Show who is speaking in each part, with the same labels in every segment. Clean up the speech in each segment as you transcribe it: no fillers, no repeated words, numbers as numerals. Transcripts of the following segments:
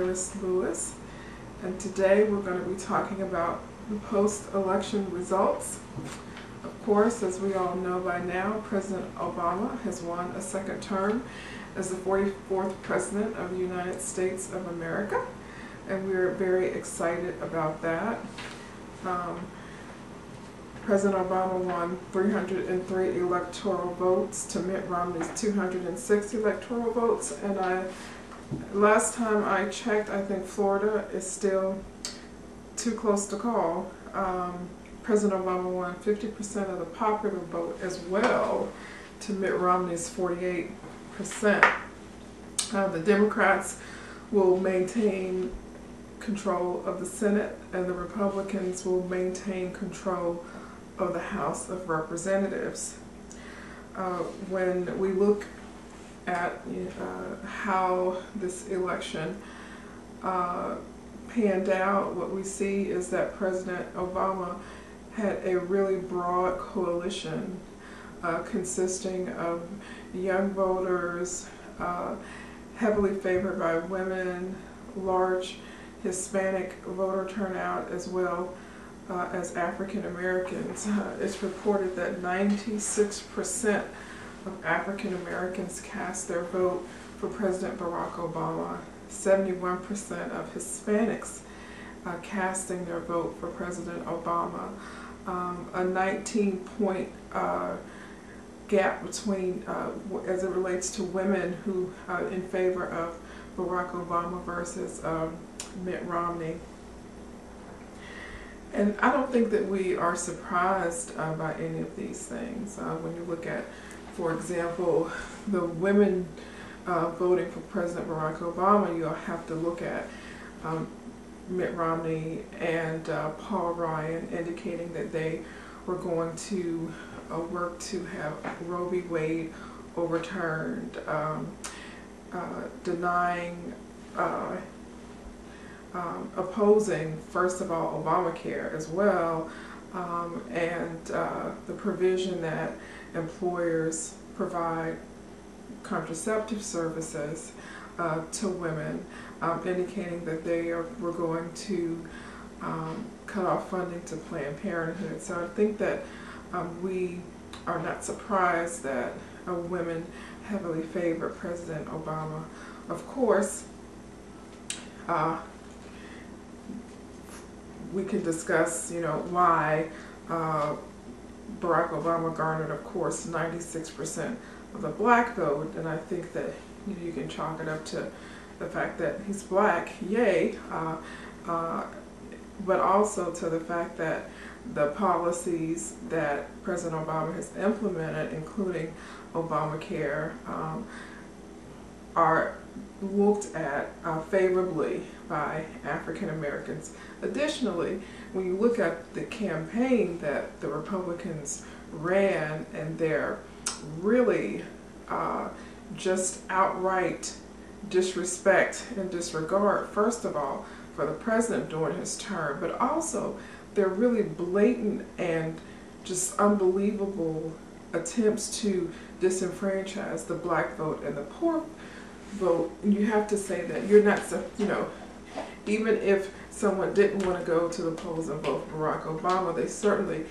Speaker 1: Lois Lewis, and today we're going to be talking about the post-election results. Of course, as we all know by now, President Obama has won a second term as the 44th President of the United States of America, and we're very excited about that. President Obama won 303 electoral votes to Mitt Romney's 206 electoral votes, and last time I checked, I think Florida is still too close to call. President Obama won 50% of the popular vote as well to Mitt Romney's 48%. The Democrats will maintain control of the Senate, and the Republicans will maintain control of the House of Representatives. When we look at how this election panned out, what we see is that President Obama had a really broad coalition consisting of young voters, heavily favored by women, large Hispanic voter turnout, as well as African Americans. It's reported that 96% of African Americans cast their vote for President Barack Obama, 71% of Hispanics casting their vote for President Obama, a 19-point gap between as it relates to women who in favor of Barack Obama versus Mitt Romney. And I don't think that we are surprised by any of these things. When you look at, for example, the women voting for President Barack Obama, you'll have to look at Mitt Romney and Paul Ryan indicating that they were going to work to have Roe v. Wade overturned, denying opposing, first of all, Obamacare as well, and the provision that employers provide contraceptive services to women, indicating that they were going to cut off funding to Planned Parenthood. So I think that we are not surprised that women heavily favor President Obama. Of course, we can discuss, why Barack Obama garnered, of course, 96% of the black vote, and I think that you can chalk it up to the fact that he's black, yay, but also to the fact that the policies that President Obama has implemented, including Obamacare, are looked at favorably by African Americans. Additionally, when you look at the campaign that the Republicans ran, and their really just outright disrespect and disregard, first of all, for the president during his term, but also their really blatant and just unbelievable attempts to disenfranchise the black vote and the poor vote. You have to say that you're not, even if someone didn't want to go to the polls and vote for Barack Obama, they certainly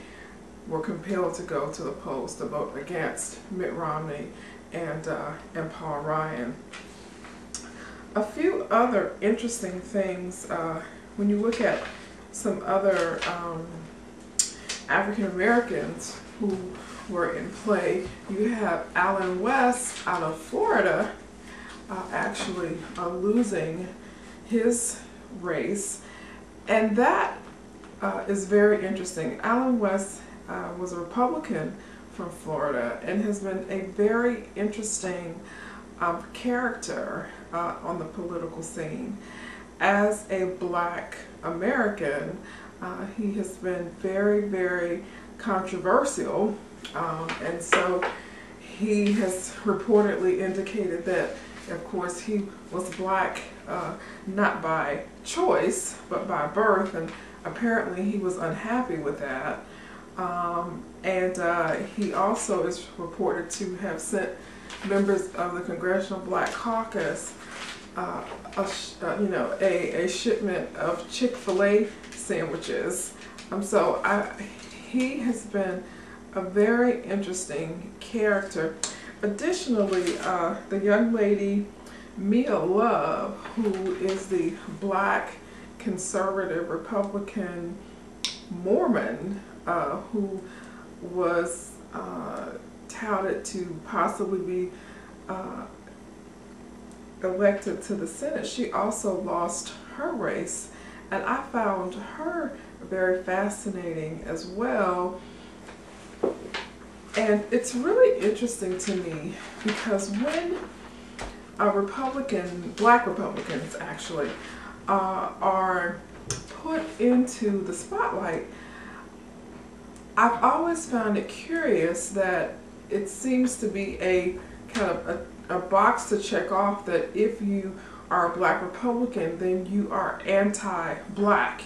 Speaker 1: were compelled to go to the polls to vote against Mitt Romney and Paul Ryan. A few other interesting things, when you look at some other African Americans who were in play, you have Allen West out of Florida actually losing his race, and that is very interesting. Allen West was a Republican from Florida and has been a very interesting character on the political scene. As a black American, he has been very, very controversial, and so he has reportedly indicated that, of course, he was black not by choice but by birth, and apparently he was unhappy with that. And he also is reported to have sent members of the Congressional Black Caucus a shipment of Chick-fil-A sandwiches. He has been a very interesting character. Additionally, the young lady Mia Love, who is the black conservative Republican Mormon, who was touted to possibly be elected to the Senate, she also lost her race, and I found her very fascinating as well. And it's really interesting to me because when black Republicans actually are put into the spotlight, I've always found it curious that it seems to be a kind of a box to check off, that if you are a black Republican, then you are anti-black,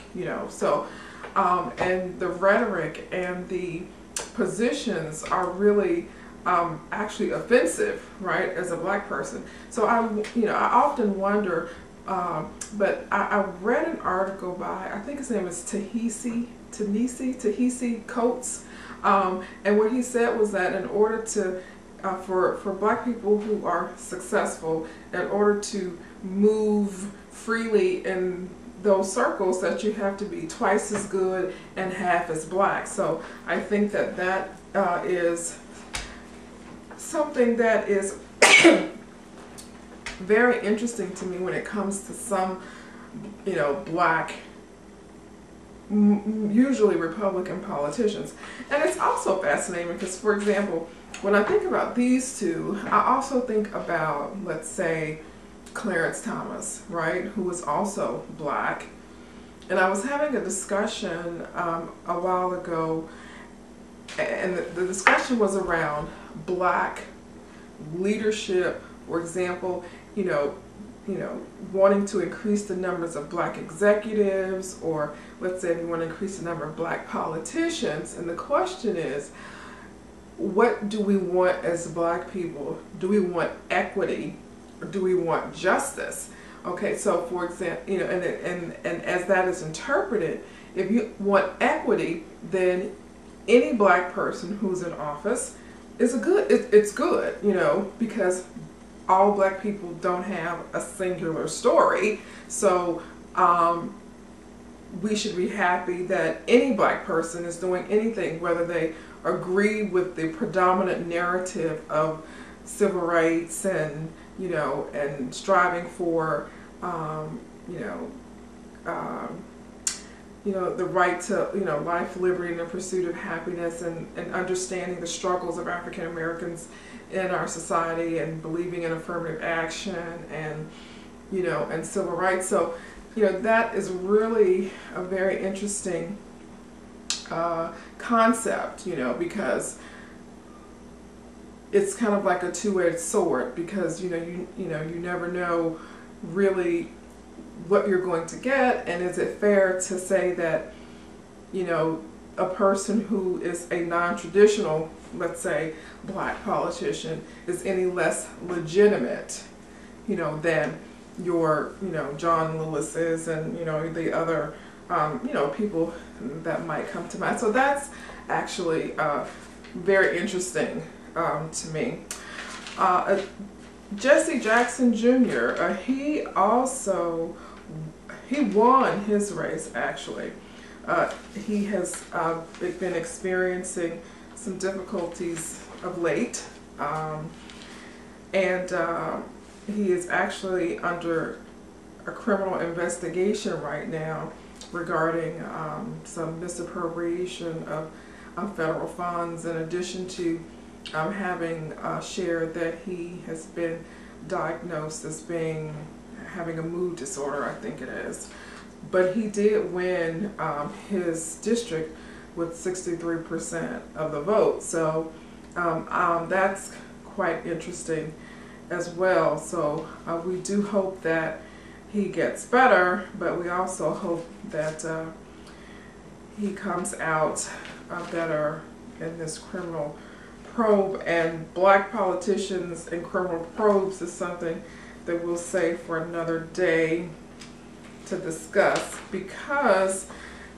Speaker 1: So, and the rhetoric and the positions are really actually offensive, right, as a black person. So I often wonder, but I read an article by, I think his name is Ta-Nehisi Coates, and what he said was that in order to for black people who are successful, in order to move freely in those circles, that you have to be twice as good and half as black. So I think that is something that is very interesting to me when it comes to some, black, usually Republican politicians. And it's also fascinating because, for example, when I think about these two, I also think about, let's say, Clarence Thomas, right, who was also black. And I was having a discussion a while ago, and the discussion was around black leadership. For example, wanting to increase the numbers of black executives, or let's say we want to increase the number of black politicians. And the question is, what do we want as black people? Do we want equity, or do we want justice? Okay, so for example, and as that is interpreted, if you want equity, then any black person who's in office is it's good, because all black people don't have a singular story. So we should be happy that any black person is doing anything, whether they agree with the predominant narrative of civil rights and and striving for the right to life, liberty, and the pursuit of happiness, and understanding the struggles of African Americans in our society, and believing in affirmative action and and civil rights. So that is really a very interesting concept, because it's kind of like a two-edged sword, because you never know really what you're going to get, and is it fair to say that a person who is a non-traditional, let's say, black politician is any less legitimate than your John Lewis's and the other people that might come to mind. So that's actually very interesting to me. Jesse Jackson Jr., he won his race, actually. He has been experiencing some difficulties of late, and he is actually under a criminal investigation right now regarding some misappropriation of federal funds, in addition to having shared that he has been diagnosed as having a mood disorder, I think it is. But he did win his district with 63% of the vote. So that's quite interesting as well. So we do hope that he gets better, but we also hope that he comes out better in this criminal probe. And black politicians and criminal probes is something that we'll save for another day to discuss, because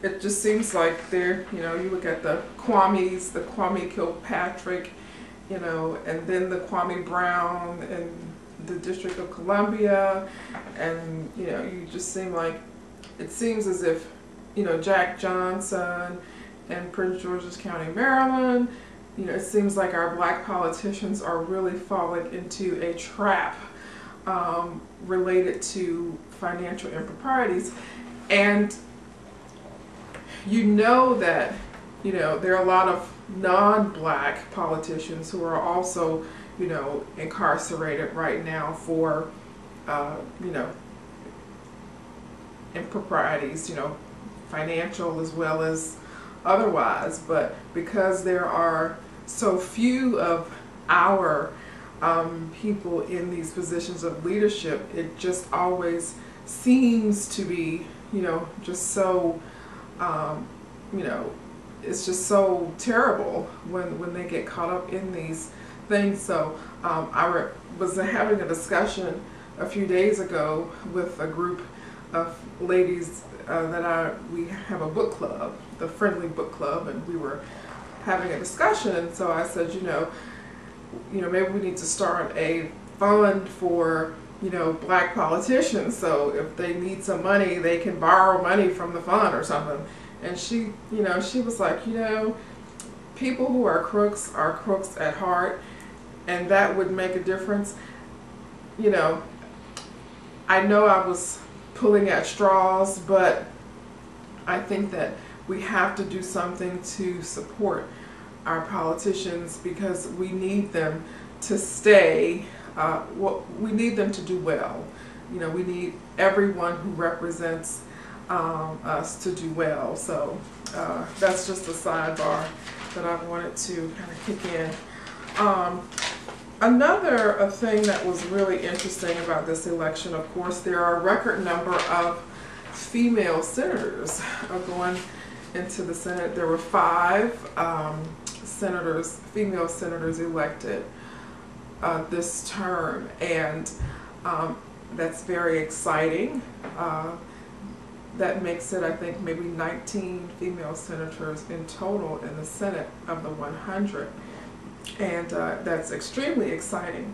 Speaker 1: it just seems like they're, you know, you look at the Kwame Kilpatrick, you know, and then the Kwame Brown in the District of Columbia, and, you know, you just seem like, it seems as if, you know, Jack Johnson in Prince George's County, Maryland, you know, it seems like our black politicians are really falling into a trap related to financial improprieties. And you know that, you know, there are a lot of non-black politicians who are also, you know, incarcerated right now for, you know, improprieties, you know, financial as well as otherwise. But because there are so few of our people in these positions of leadership, it just always seems to be, you know, just so, you know, it's just so terrible when they get caught up in these things. So I was having a discussion a few days ago with a group of ladies we have a book club, the Friendly Book Club, and we were having a discussion, and so I said, you know, maybe we need to start a fund for, you know, black politicians, so if they need some money, they can borrow money from the fund or something. And she, you know, she was like, you know, people who are crooks at heart, and that would make a difference. You know, I know I was pulling at straws, but I think that we have to do something to support our politicians, because we need them to stay, we need them to do well. You know, we need everyone who represents us to do well. So that's just a sidebar that I wanted to kind of kick in. Another thing that was really interesting about this election, of course, there are a record number of female senators going into the Senate. There were 5 female senators elected this term, and that's very exciting. That makes it, I think, maybe 19 female senators in total in the Senate of the 100. And that's extremely exciting.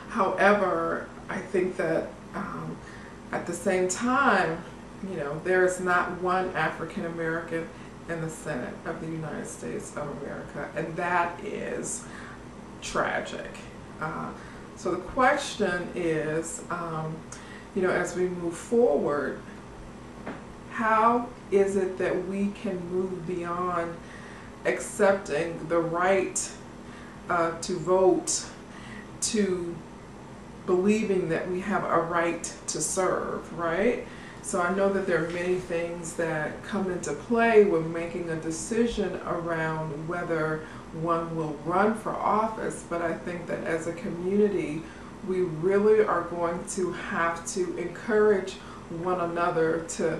Speaker 1: However, I think that at the same time, you know, there is not one African American in the Senate of the United States of America, and that is tragic. So the question is, you know, as we move forward, how is it that we can move beyond accepting the right to vote, to believing that we have a right to serve, right? So I know that there are many things that come into play when making a decision around whether one will run for office, but I think that as a community, we really are going to have to encourage one another to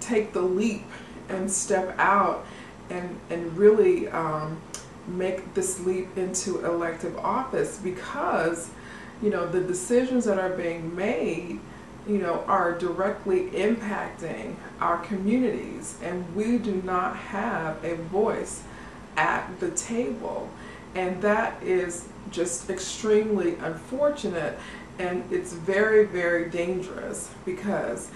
Speaker 1: take the leap and step out and really make this leap into elective office, because, you know, the decisions that are being made, you know, are directly impacting our communities, and we do not have a voice at the table, and that is just extremely unfortunate, and it's very, very dangerous, because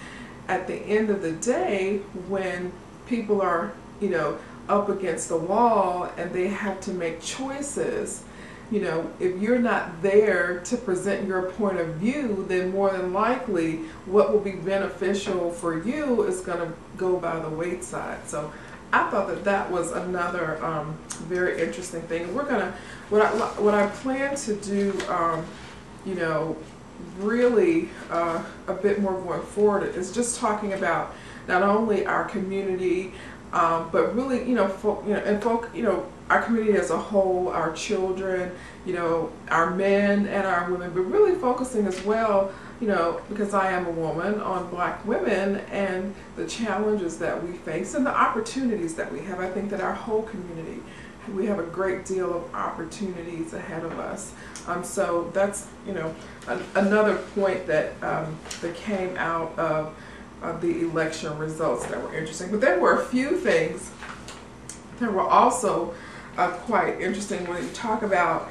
Speaker 1: at the end of the day, when people are, you know, up against the wall and they have to make choices, you know, if you're not there to present your point of view, then more than likely what will be beneficial for you is going to go by the wayside. So I thought that that was another very interesting thing. We're gonna, what I plan to do, you know, really a bit more going forward is just talking about not only our community, but really, you know, our community as a whole, our children, you know, our men and our women, but really focusing as well, you know, because I am a woman, on black women and the challenges that we face and the opportunities that we have. I think that our whole community we have a great deal of opportunities ahead of us. So that's, you know, another point that that came out of the election results that were interesting. But there were a few things that were also quite interesting when you talk about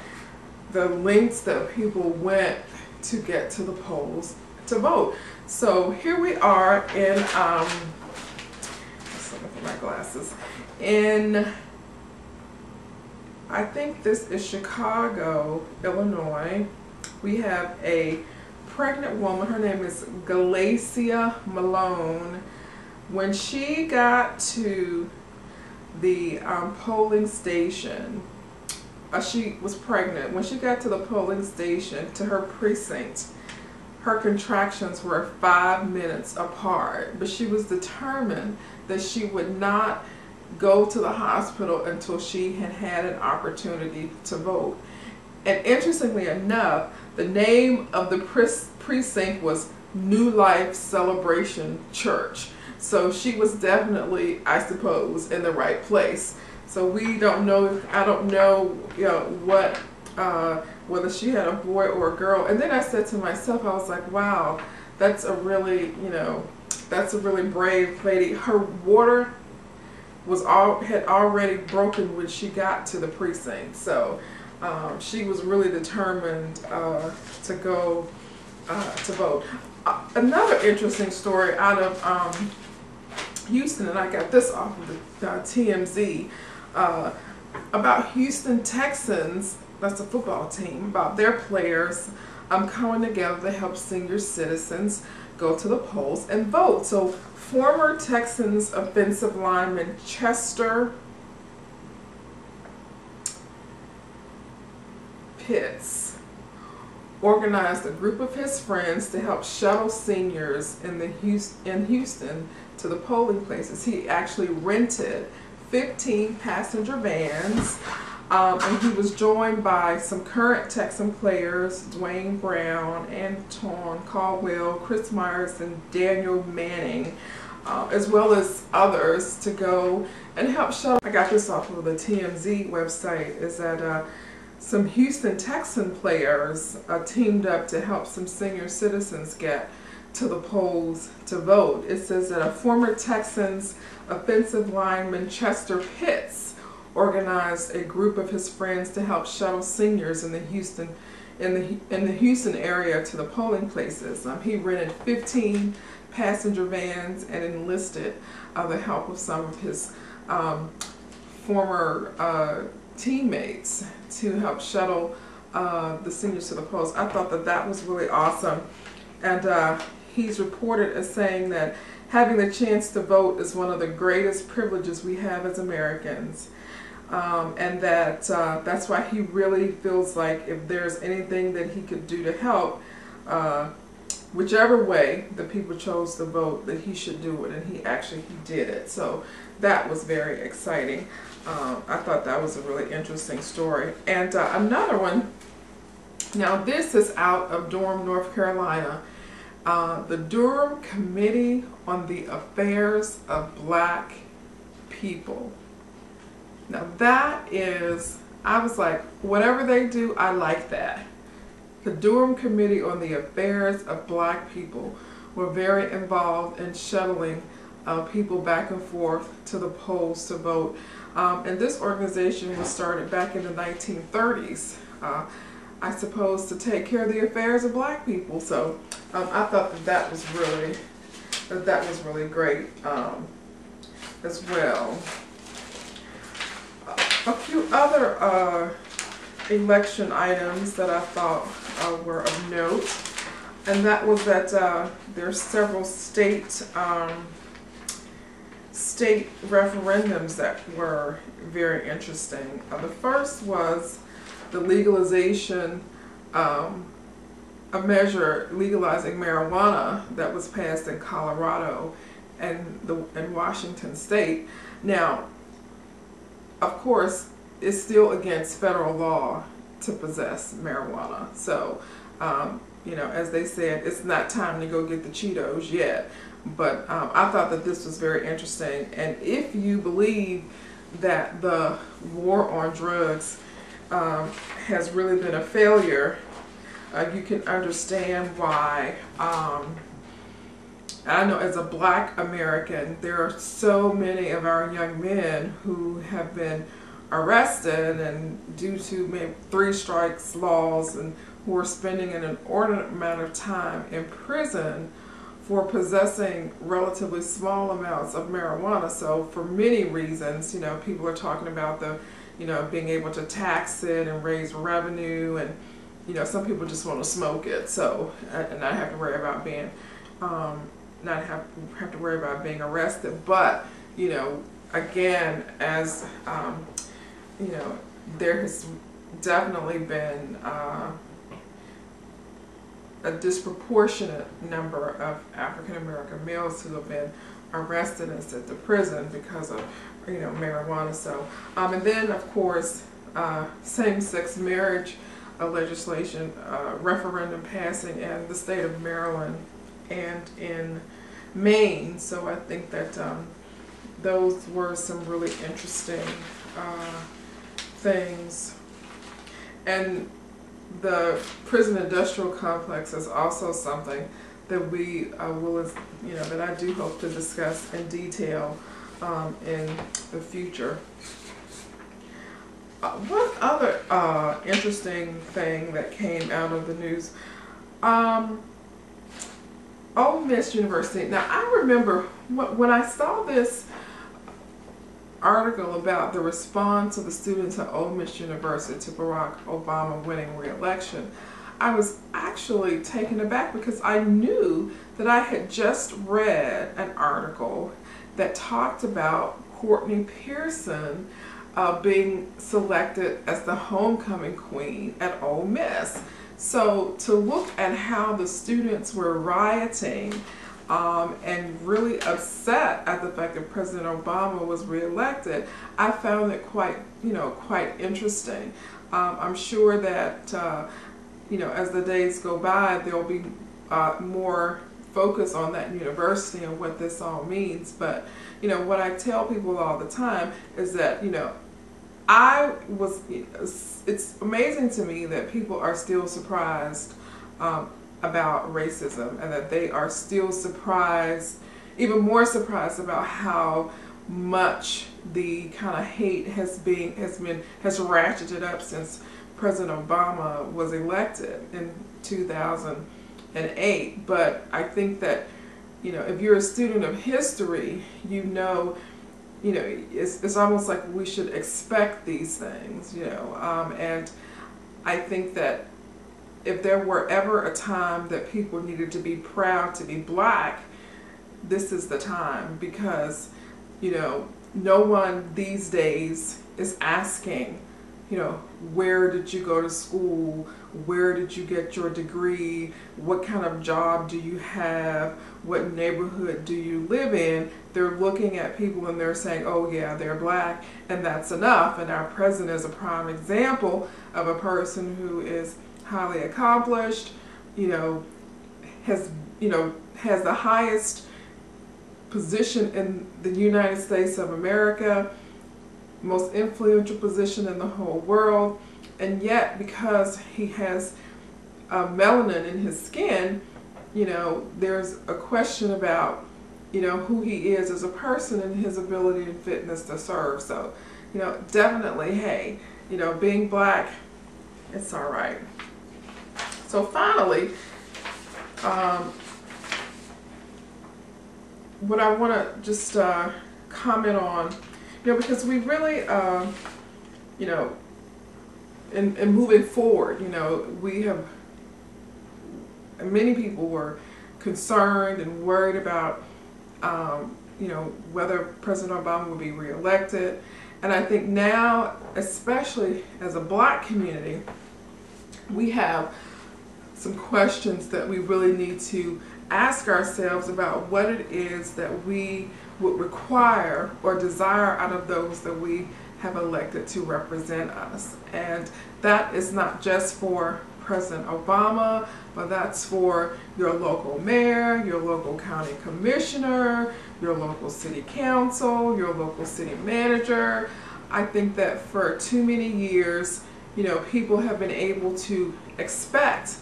Speaker 1: the lengths that people went to get to the polls to vote. So here we are in, let's look for my glasses, in, I think this is Chicago, Illinois. We have a pregnant woman, her name is Galacia Malone. When she got to the polling station, she was pregnant. When she got to the polling station, to her precinct, her contractions were 5 minutes apart, but she was determined that she would not go to the hospital until she had had an opportunity to vote. And interestingly enough, the name of the precinct was New Life Celebration Church. So she was definitely, I suppose, in the right place. So we don't know, I don't know, you know, what, whether she had a boy or a girl. And then I said to myself, I was like, wow, that's a really, you know, that's a really brave lady. Her water had already broken when she got to the precinct. So she was really determined to go to vote. Another interesting story out of Houston, and I got this off of the TMZ, about Houston Texans, that's a football team, about their players coming together to help senior citizens go to the polls and vote. So former Texans offensive lineman Chester Pitts organized a group of his friends to help shuttle seniors in Houston to the polling places. He actually rented 15 passenger vans, and he was joined by some current Texan players, Dwayne Brown, Anton Caldwell, Chris Myers, and Daniel Manning, as well as others, to go and help shuttle. I got this off of the TMZ website, is that some Houston Texan players teamed up to help some senior citizens get to the polls to vote. It says that a former Texans offensive lineman, Chester Pitts, organized a group of his friends to help shuttle seniors in the Houston area to the polling places. He rented 15 passenger vans and enlisted the help of some of his former teammates to help shuttle the seniors to the polls. I thought that that was really awesome. And he's reported as saying that having the chance to vote is one of the greatest privileges we have as Americans. And that that's why he really feels like if there's anything that he could do to help, whichever way the people chose to vote, that he should do it, and he did it. So that was very exciting. I thought that was a really interesting story. And another one, now this is out of Durham, North Carolina. The Durham Committee on the Affairs of Black People. Now that is, I was like, whatever they do, I like that. The Durham Committee on the Affairs of Black People were very involved in shuttling people back and forth to the polls to vote. And this organization was started back in the 1930s, I suppose, to take care of the affairs of black people. So I thought that was really great as well. A few other election items that I thought were of note, and that was that there are several state referendums that were very interesting. The first was the legalization, a measure legalizing marijuana that was passed in Colorado and Washington State. Now, of course, it's still against federal law to possess marijuana. So, you know, as they said, it's not time to go get the Cheetos yet. But I thought that this was very interesting. And if you believe that the war on drugs has really been a failure, you can understand why. I know as a Black American, there are so many of our young men who have been arrested and due to maybe 3 strikes laws, and who are spending an inordinate amount of time in prison for possessing relatively small amounts of marijuana. So for many reasons, people are talking about the, being able to tax it and raise revenue, and some people just want to smoke it, so and not have to worry about being not have to worry about being arrested. But again, as there has definitely been a disproportionate number of African American males who have been arrested and sent to prison because of marijuana. So and then of course same-sex marriage legislation referendum passing in the state of Maryland and in Maine. So I think that those were some really interesting things. And the prison industrial complex is also something that we will, that I do hope to discuss in detail in the future. One other interesting thing that came out of the news, Ole Miss University. Now I remember when I saw this article about the response of the students at Ole Miss University to Barack Obama winning re-election, I was actually taken aback because I knew that I had just read an article that talked about Courtney Pearson being selected as the homecoming queen at Ole Miss. So to look at how the students were rioting and really upset at the fact that President Obama was reelected, I found it quite interesting. I'm sure that as the days go by, there'll be more focus on that university and what this all means. But what I tell people all the time is that it's amazing to me that people are still surprised about racism, and that they are still surprised, even more surprised about how much the kind of hate has ratcheted up since President Obama was elected in 2008. But I think that if you're a student of history, it's almost like we should expect these things, and I think that if there were ever a time that people needed to be proud to be Black, this is the time, because no one these days is asking, where did you go to school? Where did you get your degree? What kind of job do you have? What neighborhood do you live in? They're looking at people and they're saying, oh yeah, they're Black, and that's enough. And our president is a prime example of a person who is highly accomplished, has the highest position in the United States of America, most influential position in the whole world, and yet because he has melanin in his skin, there's a question about who he is as a person and his ability and fitness to serve. So definitely, hey, being Black, it's all right. So finally, what I want to just comment on, because we really, in moving forward, we have, many people were concerned and worried about, whether President Obama would be reelected. And I think now, especially as a Black community, we have some questions that we really need to ask ourselves about what it is that we would require or desire out of those that we have elected to represent us. And that is not just for President Obama, but that's for your local mayor, your local county commissioner, your local city council, your local city manager. I think that for too many years, people have been able to expect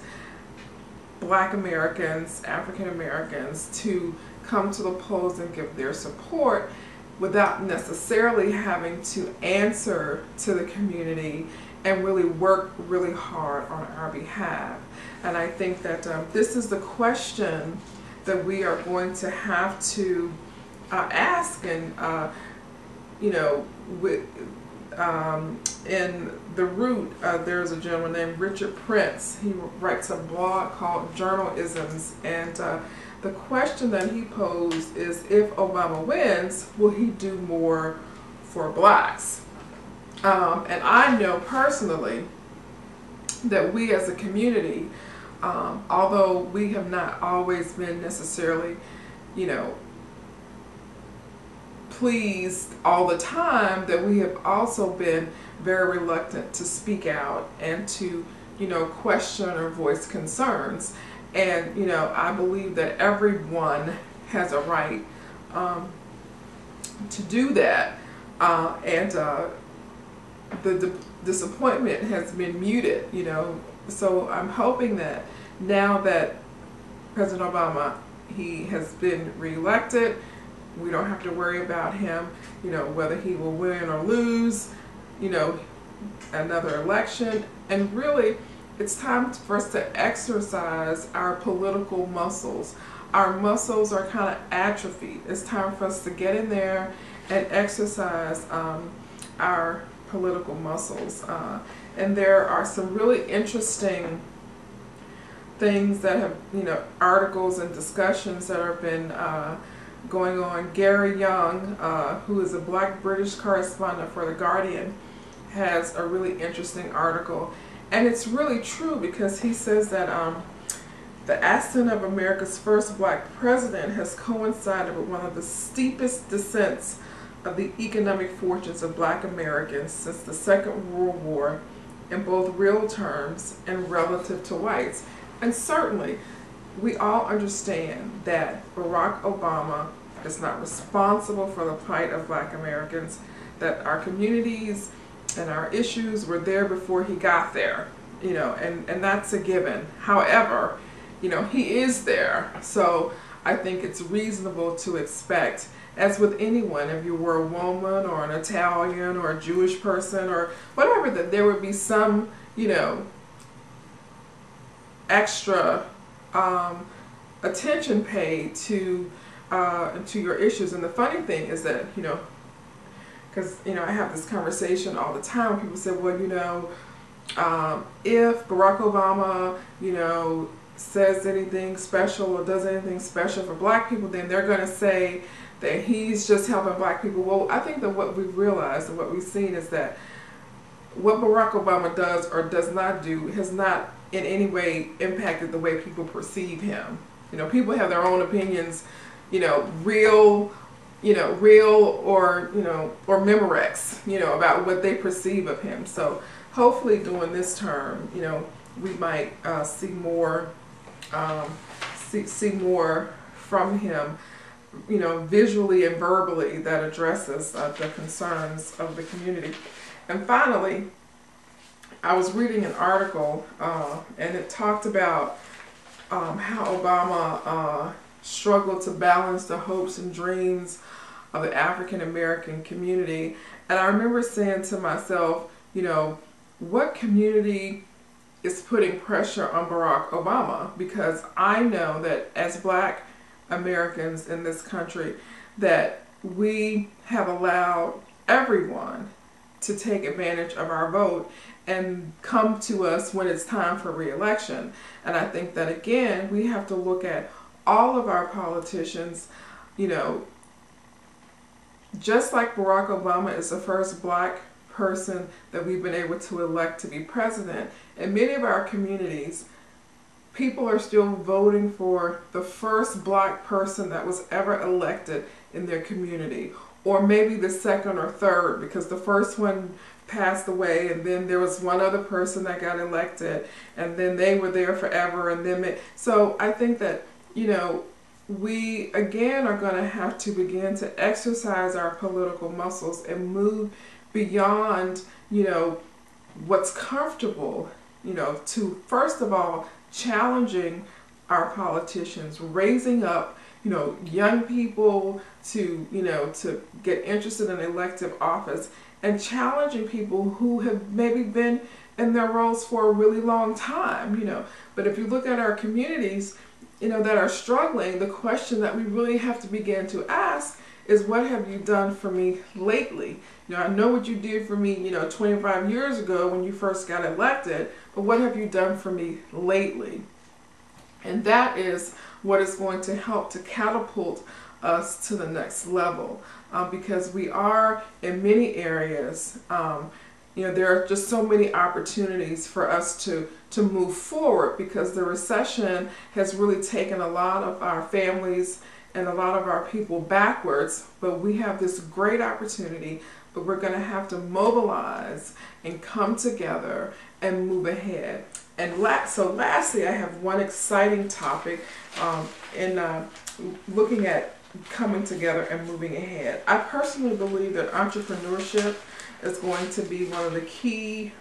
Speaker 1: Black Americans, African Americans to come to the polls and give their support without necessarily having to answer to the community and really work really hard on our behalf. And I think that this is the question that we are going to have to ask. And in the Root, there's a gentleman named Richard Prince. He writes a blog called Journalisms, and the question that he posed is, if Obama wins, will he do more for blacks? And I know personally that we as a community, although we have not always been necessarily, pleased all the time, that we have also been very reluctant to speak out and to, question or voice concerns. And, I believe that everyone has a right to do that. And the disappointment has been muted, So I'm hoping that now that President Obama, he has been reelected, we don't have to worry about him, whether he will win or lose, another election. And really, it's time for us to exercise our political muscles. Our muscles are kind of atrophied. It's time for us to get in there and exercise our political muscles. And there are some really interesting things that have, articles and discussions that have been going on. Gary Young, who is a Black British correspondent for The Guardian, has a really interesting article. And it's really true, because he says that the ascent of America's first Black president has coincided with one of the steepest descents of the economic fortunes of Black Americans since the Second World War, in both real terms and relative to whites. And certainly, we all understand that Barack Obama is not responsible for the plight of Black Americans, that our communities and our issues were there before he got there, and that's a given. However, he is there. So I think it's reasonable to expect, as with anyone, if you were a woman or an Italian or a Jewish person or whatever, that there would be some, extra attention paid to your issues. And the funny thing is that, because, I have this conversation all the time when people say, well, if Barack Obama, says anything special or does anything special for Black people, then they're going to say that he's just helping Black people. Well, I think that what we've realized and what we've seen is that what Barack Obama does or does not do has not in any way impacted the way people perceive him. People have their own opinions, real or Memorex, about what they perceive of him. So hopefully during this term, we might see more from him, visually and verbally, that addresses the concerns of the community. And finally, I was reading an article and it talked about how Obama struggled to balance the hopes and dreams of the African American community. And I remember saying to myself, what community is putting pressure on Barack Obama? Because I know that as Black Americans in this country, that we have allowed everyone to take advantage of our vote and come to us when it's time for re-election. And I think that, again, we have to look at all of our politicians, just like Barack Obama is the first Black person that we've been able to elect to be president. In many of our communities, people are still voting for the first Black person that was ever elected in their community, or maybe the second or third, because the first one passed away, and then there was one other person that got elected, and then they were there forever, and then so I think that, you know, we again are going to have to begin to exercise our political muscles and move beyond, you know, what's comfortable, you know, to first of all challenging our politicians, raising up, you know, young people to, you know, to get interested in elective office, and challenging people who have maybe been in their roles for a really long time, you know. But if you look at our communities, you know, that are struggling, the question that we really have to begin to ask is, what have you done for me lately? You know, I know what you did for me, you know, 25 years ago when you first got elected, but what have you done for me lately? And that is what is going to help to catapult us to the next level, because we are in many areas, you know, there are just so many opportunities for us to move forward, because the recession has really taken a lot of our families and a lot of our people backwards. But we have this great opportunity, but we're going to have to mobilize and come together and move ahead. And so lastly, I have one exciting topic in looking at coming together and moving ahead. I personally believe that entrepreneurship is going to be one of the key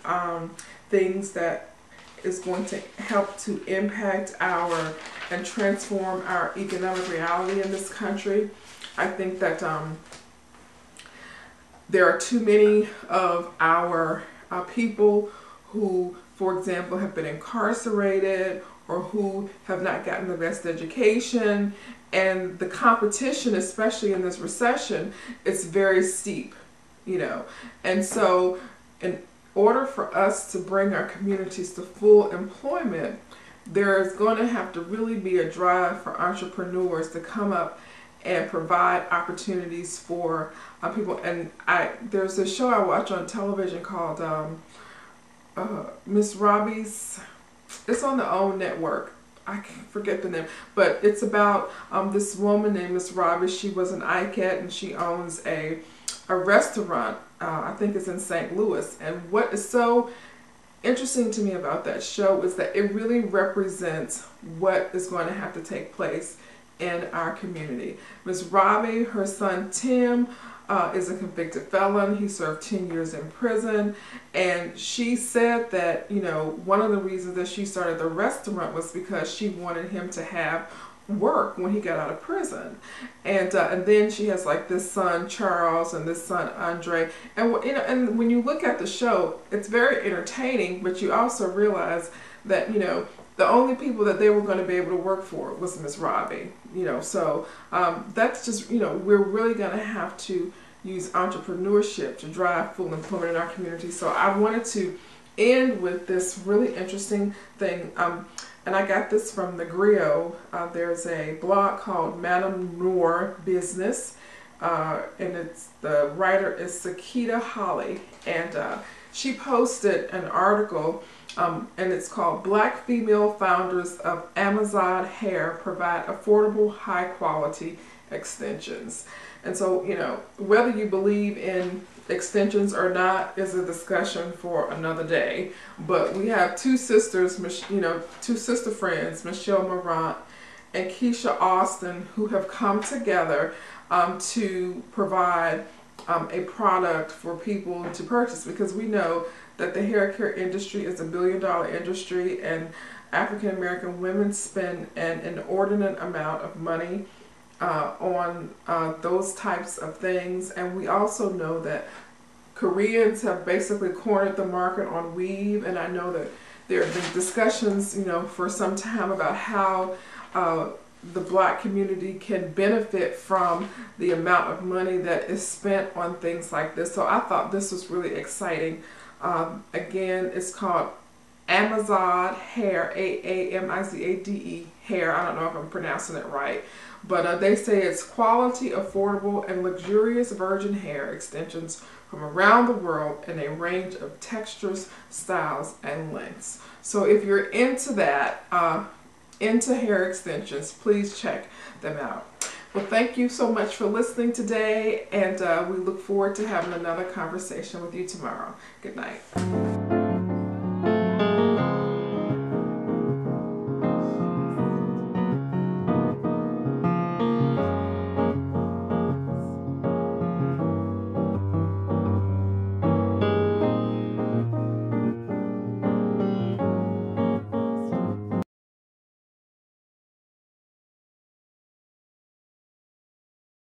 Speaker 1: things that is going to help to impact our and transform our economic reality in this country. I think that there are too many of our people who, for example, have been incarcerated or who have not gotten the best education, and the competition, especially in this recession, is very steep, you know. And so in order for us to bring our communities to full employment, there is going to have to really be a drive for entrepreneurs to come up and provide opportunities for people. And there's a show I watch on television called Miss Robbie's, it's on the OWN network, I forget the name, but it's about this woman named Miss Robbie. She was an ICAT, and she owns a restaurant, I think it's in St. Louis. And what is so interesting to me about that show is that it really represents what is going to have to take place in our community. Miss Robbie, her son Tim, is a convicted felon. He served 10 years in prison, and she said that, you know, one of the reasons that she started the restaurant was because she wanted him to have work when he got out of prison. And then she has like this son Charles and this son Andre, and you know, and when you look at the show, it's very entertaining, but you also realize that, you know, the only people that they were going to be able to work for was Miss Robbie, you know. So that's just, you know, we're really going to have to use entrepreneurship to drive full employment in our community. So I wanted to end with this really interesting thing, and I got this from the Griot. There's a blog called Madame Noor Business, and the writer is Sakita Holly, and she posted an article, and it's called Black Female Founders of Amazon Hair Provide Affordable High Quality Extensions. And so, you know, whether you believe in extensions or not is a discussion for another day. But we have two sisters, you know, two sister friends, Michelle Morant and Keisha Austin, who have come together to provide a product for people to purchase, because we know that the hair care industry is $1 billion industry, and African American women spend an inordinate amount of money on those types of things. And we also know that Koreans have basically cornered the market on weave, and I know that there have been discussions, you know, for some time about how the Black community can benefit from the amount of money that is spent on things like this. So I thought this was really exciting. Again, it's called Amazon Hair, A-A-M-I-Z-A-D-E Hair. I don't know if I'm pronouncing it right, but they say it's quality, affordable, and luxurious virgin hair extensions from around the world in a range of textures, styles, and lengths. So if you're into that, into hair extensions, please check them out. Well, thank you so much for listening today, and we look forward to having another conversation with you tomorrow. Good night.